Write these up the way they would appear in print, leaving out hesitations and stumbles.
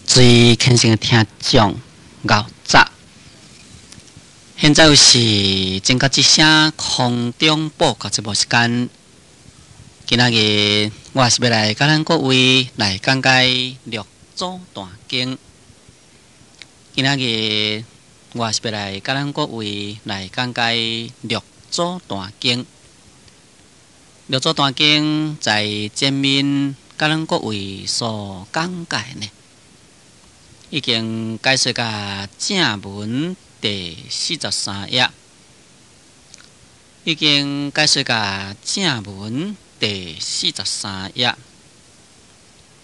最虔诚的听众，牛杂。现在又是正觉之声空中播客节目时间。今仔日我是要来甲咱各位来讲解六祖坛经。今仔日我是要来甲咱各位来讲解六祖坛经。六祖坛经在前面甲咱各位所讲解呢，已经解说到正文第43页，已经解说到正文第43页。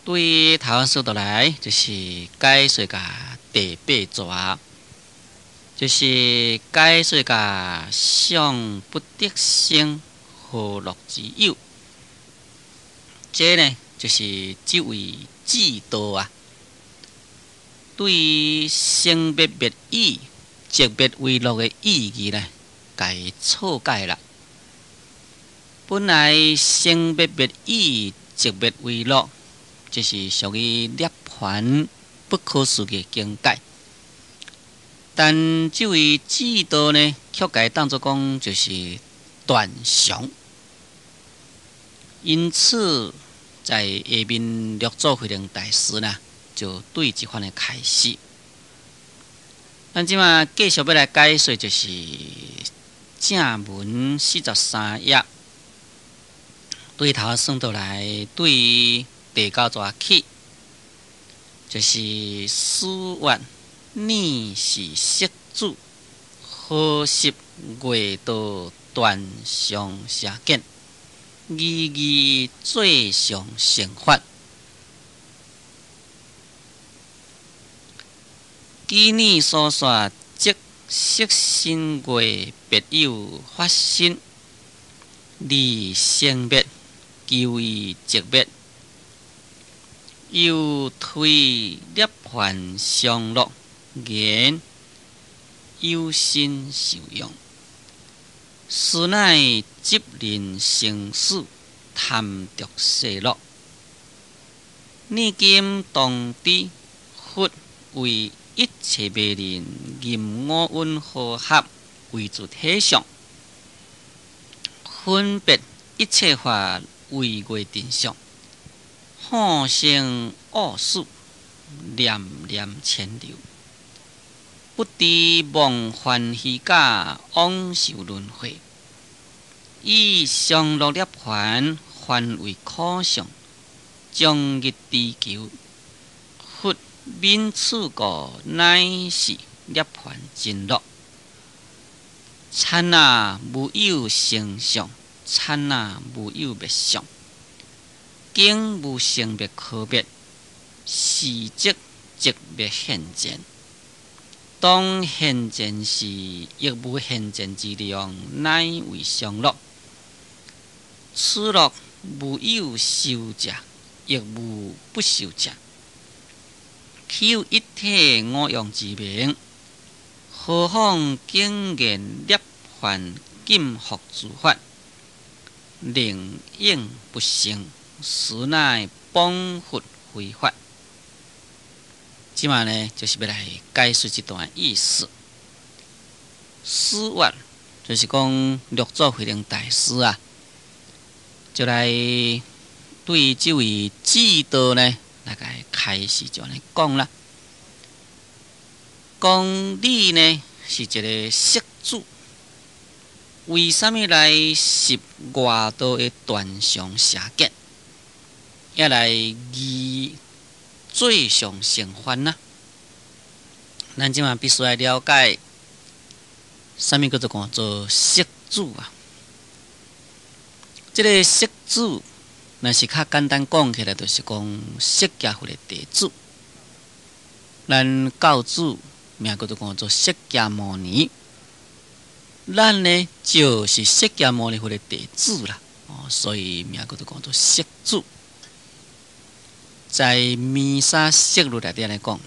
对头说倒来，就是解说到第8节，就是解说到上不得生，何乐之有。这呢，就是这位智道啊，对于生灭灭义、寂灭为乐的意义呢，甲伊错解了。本来生灭灭义、寂灭为乐，这是属于涅槃不可思议境界。但这位智道呢，却甲伊当作讲就是断常。因此，在下面六祖慧能大师呢，就对这番的开始。咱即马继续要来解说，就是正文43页，对头算倒来，对第9节起，就是始愿你是释子，何时月道断常舍见，义义最上成法。依你所说，即色身月别有发生，离生灭，求以寂灭，又推涅槃常乐，言有心受用，实乃执人生死，贪着世乐。你今当知，佛为一切别人任五蕴和合为主体相，分别一切法为月定相，好生恶死，念念牵流，不知忘欢喜假，枉受轮回，以常乐涅槃还为可相，将日地求。佛免此故，乃是涅槃真乐。刹那无有成相，刹那无有灭相，境无生灭可灭，是即寂灭现前。当现前时，亦无现前之量，乃为常乐。此乐无有受者，亦无不受者。岂有一体五用之名？何况经验涅槃禁伏之法，令应不成，实乃帮佛非法。即马呢，就是要来解说这段意思。始愿就是讲六祖慧能大师啊，就来对这位智道呢，来个开始就安尼讲啦。讲你呢是一个释子，为什么来习外道的断常舍见，也来依最上成法呢？咱即马必须来了解，什么叫做讲做释子啊？这个释子，若是较简单讲起来，就是讲释迦佛的弟子。咱教主名叫做讲做释迦牟尼，咱呢就是释迦牟尼佛的弟子啦。所以名叫做讲做释子。在弥沙释律内底来讲，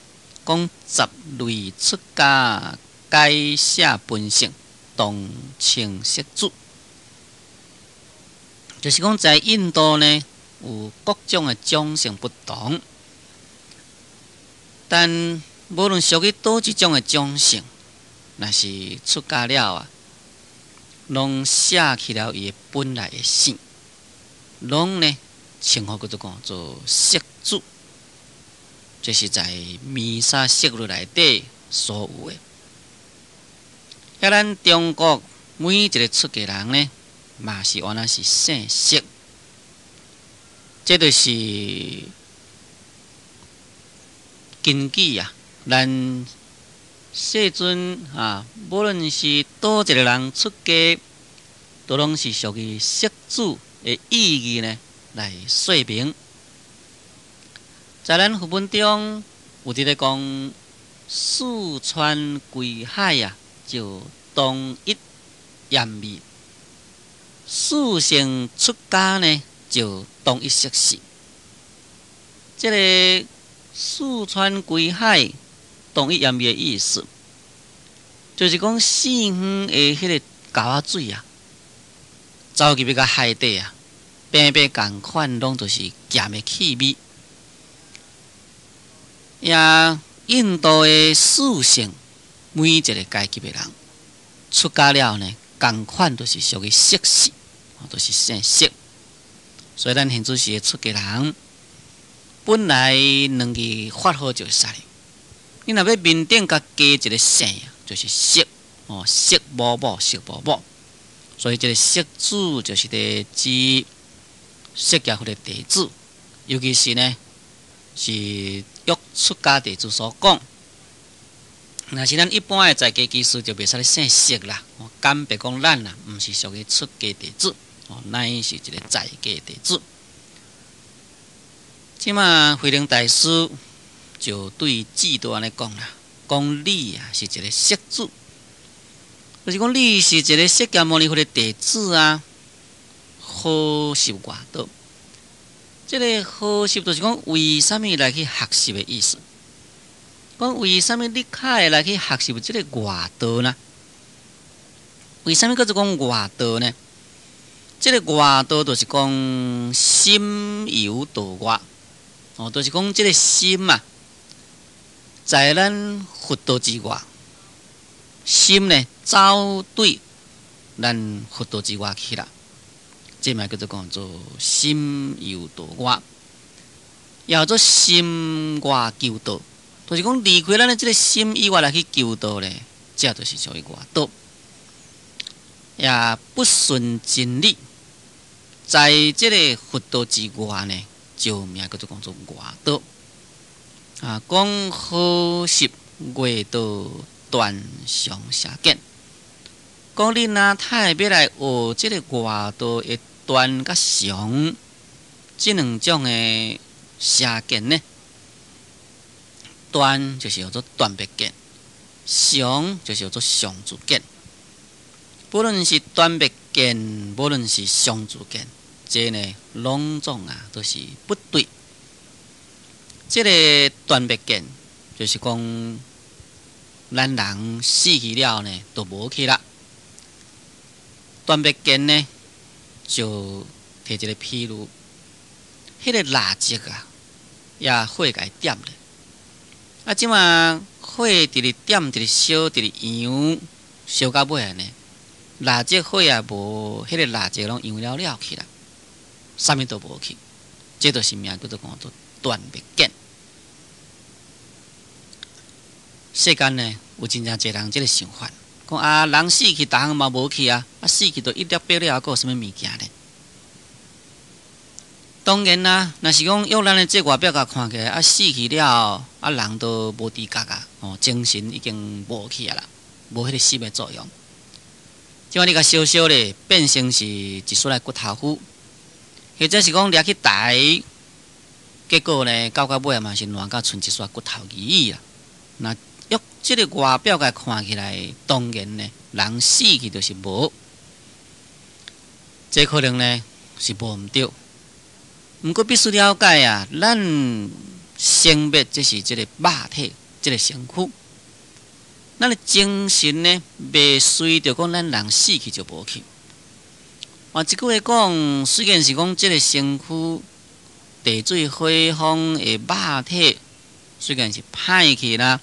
讲十类出家改写本性，当称释子。就是讲在印度呢，有各种的种姓不同。但无论属于倒一种的种性，若是出家了啊，拢舍弃了伊本来的性，拢呢称呼叫做色主，这是在弥撒戒律内底所有的。咱中国每一个出家人呢，嘛是原来是姓色，这就是根据啊，咱世尊啊，无论是倒一个人出家，都拢是属于色主的意义呢来说明。在咱佛本中有伫咧讲，四川归海啊，就同一言味；四性出家呢，就同一色事。这个四川归海同一言味的意思，就是讲四方的迄个沟仔水啊，走入去个海底啊，平平共款，拢就是咸的气味。也印度的四性，每一个阶级的人出家了呢，共款都是属于色事，都是姓色。所以咱现主时的出家人，本来两字发好就使。你若要面顶甲加一个姓啊，就是色色某某色某某。所以这个色主就是咧指释迦佛的弟子，尤其是呢是约出家弟子所讲。若是咱一般的在家居士就袂使咧姓色啦。简白讲，咱啦，毋是属于出家弟子，乃是一个在家弟子。即马慧能大师就对智度安尼讲啦，讲你啊是一个色主，就是讲你是一个释迦牟尼佛的弟子啊，好习外道。这个好习就是讲为什么来去学习的意思。讲为什么你会来去学习这个外道呢？为什么叫做讲外道呢？这个外道就是讲心有道外，就是讲这个心啊，在咱佛道之外，心呢走对咱佛道之外去啦。这嘛叫做心有道外，也叫做心外求道，就是讲离开咱的这个心以外来去求道呢，这就是属于外道。也不顺真理，在这个佛道之外呢，就名叫做外道。讲好习外道断常邪见，讲你若太要来学这个外道的断甲常这两种的邪见呢？断就是叫做断别见，常就是叫做常自见。不论是断别见，无论是常自见，这呢拢总都是不对。这个断别见就是讲，咱人死去了呢，都无去啦。断别见呢，就摕一个譬如，迄个蜡烛啊，也火甲伊点咧。即马火伫咧点，伫咧烧，伫咧扬，烧到尾呢，蜡烛火也无，迄个蜡烛拢扬了去啦，啥物都无去。这就是名叫做断别见。世间呢，有真正侪人这个想法，讲人死去，逐项嘛无去啊，死去就一了百了，还有什么物件呢？当然啦，若是讲用咱的这外表甲看起来，死去了，人都无知觉啊，精神已经无去啦，无迄个心的作用。即摆你甲烧烧咧，变成是一撮来骨头糊，或者是讲掠去台，结果呢，到尾嘛是烂到剩一撮骨头而啦。那用这个外表甲看起来，当然呢，人死去就是无，这可能呢是无毋对。毋过必须了解啊，咱生灭这是这个肉体，这个身躯，咱的精神呢，袂随着讲咱人死去就无去。一句话讲，虽然是讲这个身躯地水火风的肉体虽然是歹去啦，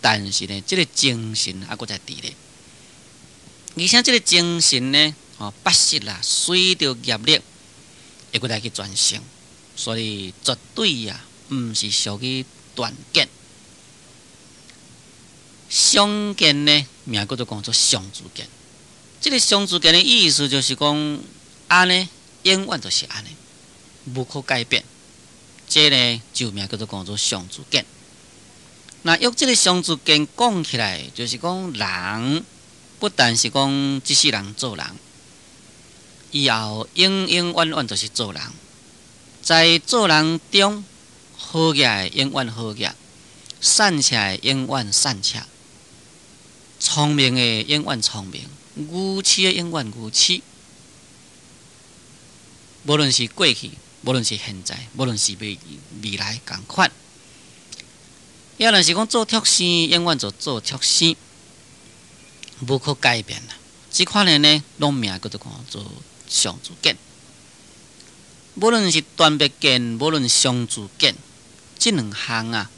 但是呢，这个精神还搁在伫咧。而且这个精神呢，八识啦，随着业力会搁来去转生，所以绝对呀，毋是属于断见。相见呢，名叫做讲做相自见。这个相自见的意思就是讲，安呢永远就是安尼，无可改变。这呢就名叫做讲做相自见。那用这个相自见讲起来，就是讲人不但是讲这世人做人，以后永永远远就是做人。在做人中，好业永远好业，善车永远善车。聪明的永远聪明，愚痴的永远愚痴。无论是过去，无论是现在，无论是未来，同款。要若是讲做畜生，永远就做畜生，无可改变啦。这款的呢，拢名叫做讲做相自见。无论是断别见，无论相自见，这两项啊，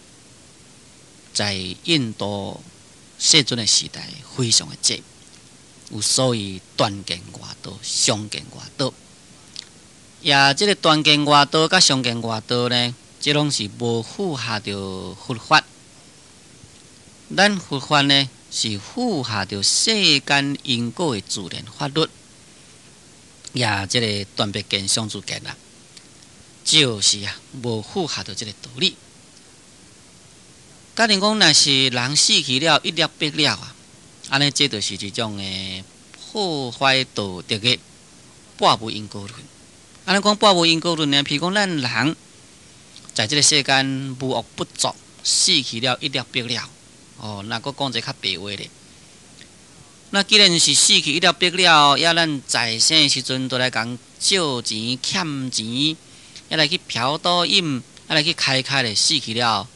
在印度世尊的时代非常的济，有所谓断见外道、相见外道。也这个断见外道甲相见外道呢，这拢是无符合着佛法。咱佛法呢是符合着世间因果的自然法律。也这个断别见、相自见啊，就是无符合着这个道理。假定讲，若是人死去了，一了百了啊，安尼这就是一种的破坏道德的半无因果论。安尼讲半无因果论呢，譬如讲咱人在这个世间无恶不作，死去了，一了百了。那个讲一较白话咧。那既然是死去一了百了，要咱在生的时阵，都来讲借钱、欠钱，要来去嫖赌饮，要来去开咧，死去了。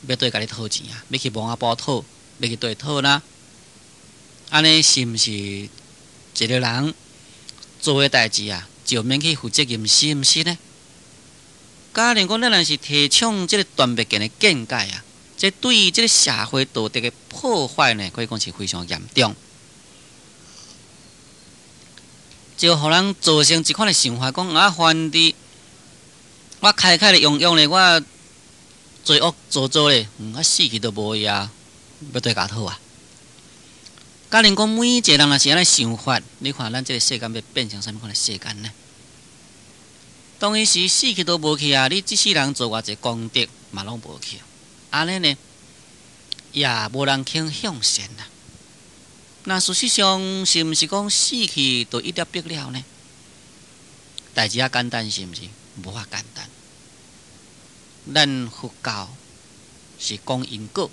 要对家己讨钱啊，要去蒙阿波讨，要去对讨啦。安尼是毋是一个人做的代志啊，就免去负责任，是毋是呢？假如讲咱若是提倡这个断别见的见解啊，这对于这个社会道德的破坏呢，可以讲是非常严重，就互人造成一款的想法，讲反正我开咧用咧，我罪恶做咧，死去都无呀，要对家讨啊！假如讲每一个人若是安尼想法，你看咱这个世间要变成什么款的世间呢？当然是死去都无去啊！你这世人做偌济功德，嘛拢无去。安尼呢，也无人肯向善啊。那事实上是毋是讲死去都一了百了呢？代志简单是毋是？无法简单。咱佛教是讲因果，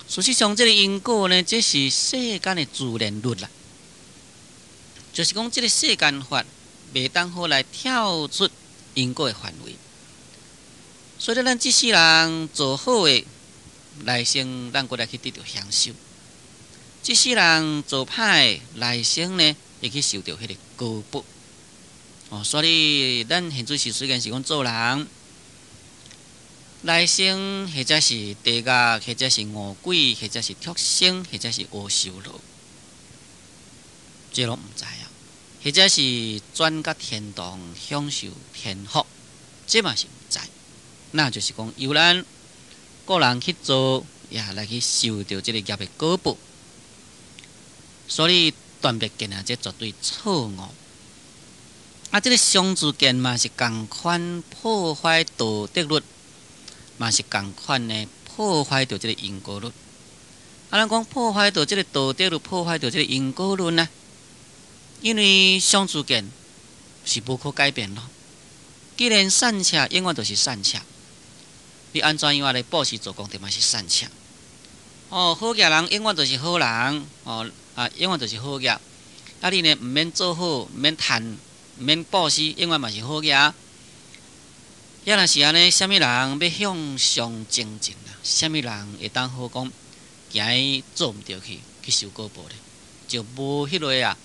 事实上，这个因果呢，这是世间的自然律啦。就是讲，这个世间法袂当好来跳出因果的范围。所以，咱这世人做好的来生，咱过来去得到享受；这世人做歹来生呢，会去受到迄个果报。所以咱现在是虽然是讲做人。来生或者是地狱，或者是恶鬼，或者是畜生，或者是阿修罗，这拢唔知啊。或者是转到天堂享受天福，这嘛是唔知。那就是讲由咱个人去做，也来去受到这个业的果报。所以断别见啊，这绝对错误。这个相自见嘛是共款破坏道德律。嘛是共款呢，破坏到这个因果律。咱讲破坏到这个道德律，破坏到这个因果律呢？因为相自见是无可改变咯。既然善车永远都是善车，你安怎样来布施做功德嘛是善车。好业人永远都是好人，永远都是好业。你呢唔免做好，唔免贪，唔免布施，永远嘛是好业。也若是安尼，什么人要向上精进啊？什么人会当好讲，今日做唔到去受果报咧？就无迄类啊，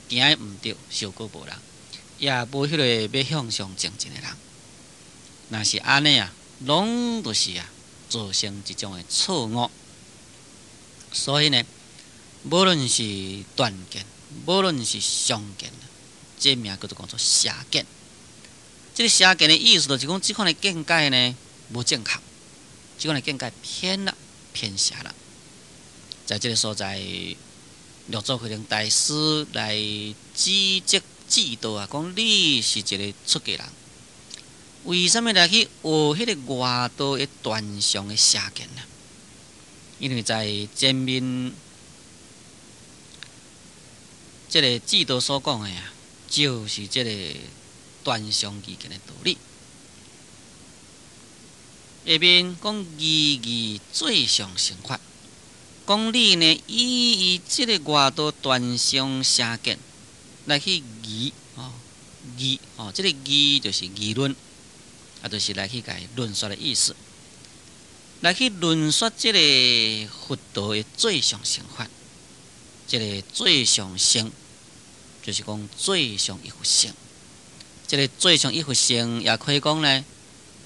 今日唔对受果报人，也无迄类要向上精进的人。若是安尼啊，拢都是造成一种的错误。所以呢，无论是断见，无论是相见，这名叫做讲做邪见。这个邪见的意思就是讲，这款的见解呢无正确，这款的见解偏了、偏狭了。在这个所在，六祖慧能大师来指责指导啊，讲你是一个出家人，为什么来去学迄个外道的断相的邪见呢？因为在前面这个指导所讲的啊，就是这个断相义见的道理。下面讲义义最上成法，讲你呢以这个外道断相邪见来去议这个议就是议论，就是来去甲伊论说的意思，来去论说这个佛道的最上成法，这个最上乘就是讲最上一佛乘。这个最上一佛乘也可以讲呢，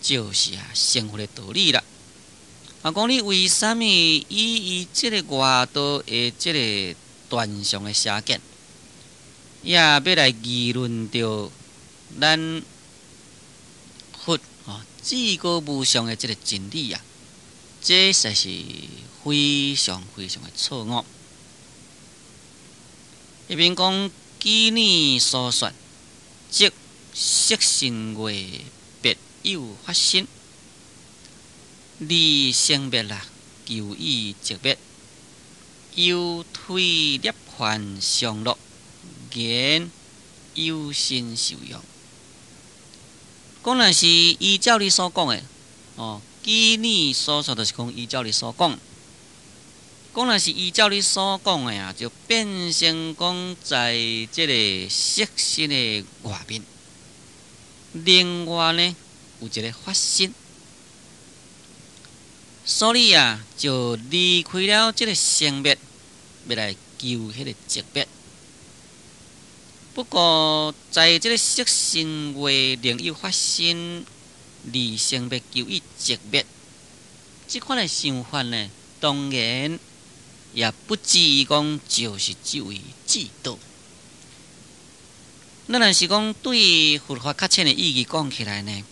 就是成佛的道理啦。讲你为什么以这个外道的这个断相的邪见，也要来议论到咱佛至高无上的这个真理啊？这实是非常非常的错误。一边讲基你所说，即色身外别有发生，离生灭啦，求以寂灭，又推涅槃上乐，言有心受用。讲若是依照你所讲的基你所说，就是讲依照你所讲。讲若是依照你所讲的啊，就变成讲在这个色身的外面，另外呢有一个发生，所以啊就离开了这个生灭，要来求迄个寂灭。不过在这个色身外另有发生，离生灭求以寂灭，这款的想法呢，当然也不至于讲就是这位指导。咱若是讲对佛法较深的意义讲起来呢，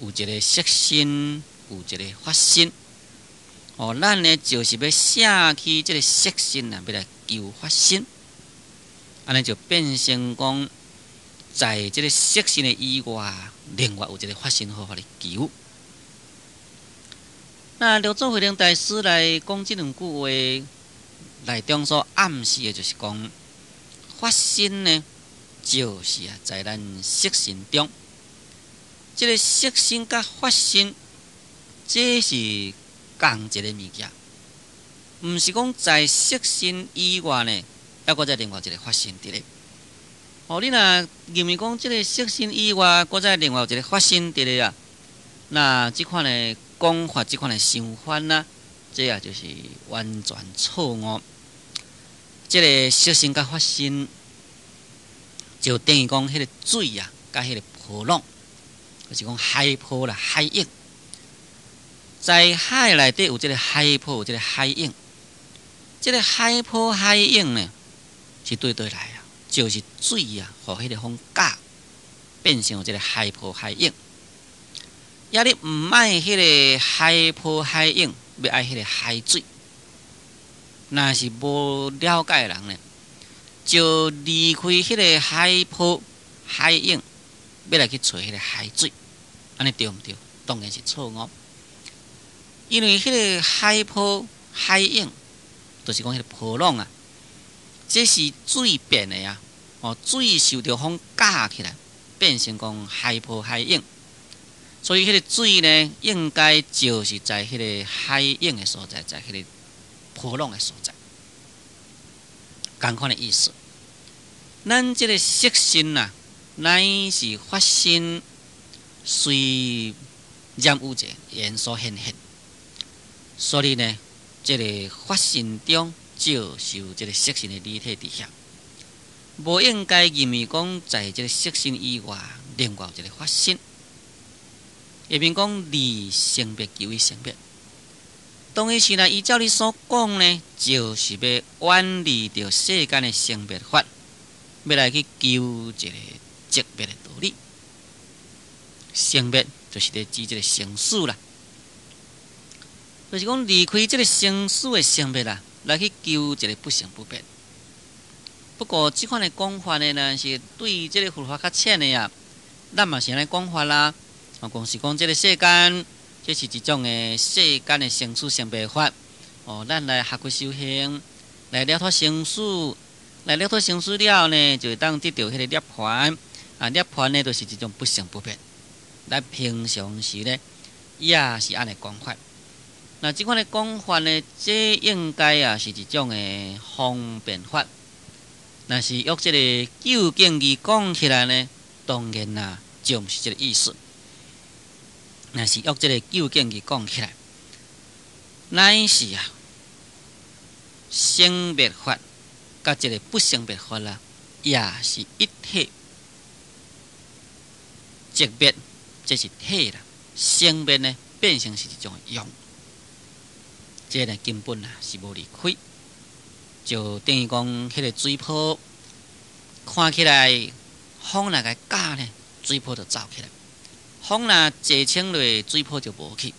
有一个色身，有一个法身。咱呢就是要舍弃这个色身啊，要来求法身。安尼就变成讲，在这个色身的以外，另外有一个法身好法的求。那六祖慧能大师来讲这两句话内中所暗示的，就是讲法身呢，就是在咱色身中，这个色身甲法身，这是同一个物件，毋是讲在色身以外呢，还搁再另外一个法身伫咧。你若认为讲这个色身以外，搁再另外有一个法身伫咧啊，那这款的讲法，这款的想法呢，这也就是完全错误。这个色身甲法身，就等于讲迄个水啊，甲迄个波浪，就是讲海波啦、海涌。在海内底有这个海波，有这个海涌。这个海波、海涌呢，是对来啊，就是水啊，和迄个风夹变成有这个海波、海涌。也你唔爱迄个海波海涌，要爱迄个海水。若是无了解的人呢，就离开迄个海波海涌，要来去找迄个海水，安尼对唔对？当然是错误。因为迄个海波海涌，就是讲迄个波浪啊，这是水变的啊。水受到风夹起来，变成讲海波海涌。所以，迄个水呢，应该就是在迄个海涌的所在，在迄个波浪的所在，同款的意思。咱这个色身啊，乃是法身随染污者缘所显现，所以呢，这个法身中就是有这个色身的理体伫遐，无应该认为讲在这个色身以外，另外有一个法身。下面讲离性别求为性别，当伊是依照你所讲呢，就是要远离着世间的性别法，要来去求一个职别的道理。性别就是咧指这个生死啦，就是讲离开这个生死的性别啦，来去求一个不生不灭。不过这款的讲法呢，是对这个佛法较浅的啊，咱嘛是安尼讲法啦。讲是讲这个世间，这是一种的世间的生死性别法。咱来学习修行，来了脱生死，来了脱生死了呢，就会当得到迄个涅槃。涅槃呢，就是一种不生不灭。咱平常时呢，也是安尼讲法。那这款的讲法呢，这应该是一种的方便法。若是用这个究竟义讲起来呢，当然就毋是这个意思。若是用这个究竟义讲起来，乃是生别法甲这个不生别法啦，也是一体。职别这是体啦，生别呢变成是一种用，这呢根本是无离开。就等于讲，迄个水泡看起来风若个夹呢，水泡就走起来；风若坐清落，水泡就无去。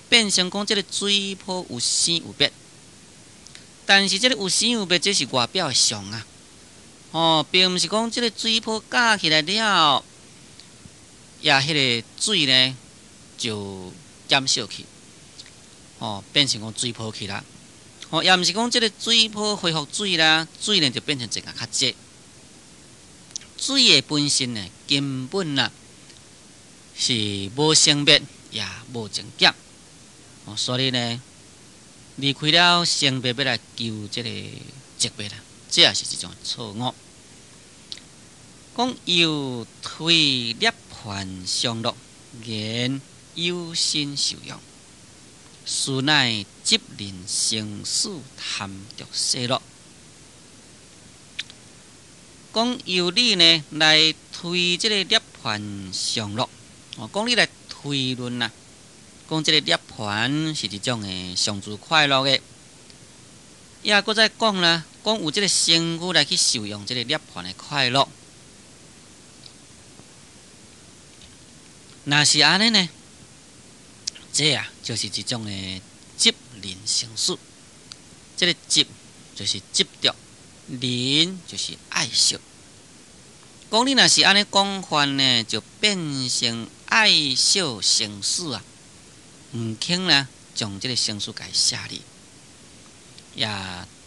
变成讲这个水泡有生有灭，但是这个有生有灭，这是外表的相并毋是讲这个水泡夹起来了，也迄个水呢就减少去，变成讲水泡去啦。也毋是讲这个水泡恢复水啦，水呢就变成一个较济。水的本身呢，根本是无生灭，也无增减。所以呢，离开了生别要来求这个职别啦，这也是一种错误。讲又推涅槃上乐，言有心受用。实乃急临生死，贪着世乐。讲由你呢来推这个涅槃上乐，讲你来推论啦，讲这个涅槃是一种的上自快乐的。也搁再讲啦，讲有这个身躯来去受用这个涅槃的快乐。若是安尼呢？这就是一种的执临生死。这个执就是执着，临就是爱惜。讲你若是安尼讲法呢，就变成爱惜生死毋肯将这个生死给下离，也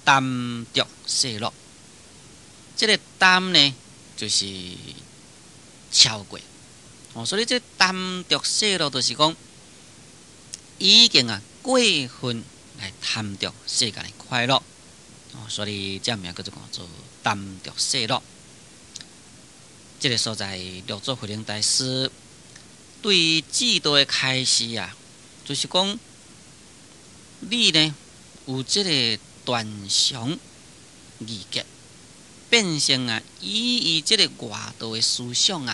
担着世乐。这个担呢，就是超过。所以这担着世乐，就是讲。已经过分来贪着世间的快乐，所以这名叫做贪着世乐。这个所在，六祖慧能大师对制度的开示就是讲，你呢有这个断常义结，变成以这个外道的思想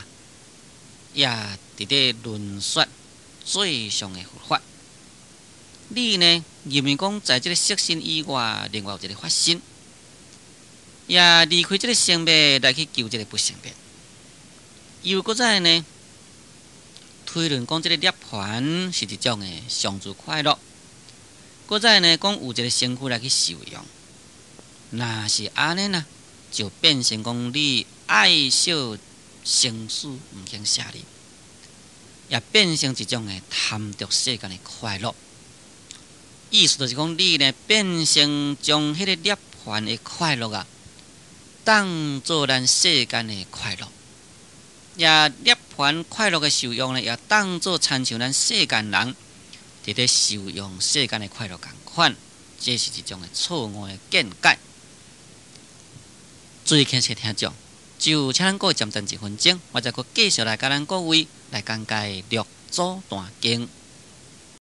也伫咧论说最上的佛法。你呢，认为讲在这个色身以外，另外有一个法身，也离开这个生灭来去求这个不生灭。又搁再呢，推论讲这个涅槃是一种的上自快乐。搁再呢，讲有一个身躯来去受用。若是安尼呢，就变成讲你爱惜生死毋肯下离，也变成一种的贪着世间的快乐。意思就是讲，你呢变成将迄个涅槃的快乐当做咱世间的快乐，也涅槃快乐的受用呢，也当做参像咱世间人伫咧受用世间的快乐同款，这是一种的错误的见解。注意听众，就请咱各位暂停1分钟，我再继续来甲咱各位来讲解六祖坛经。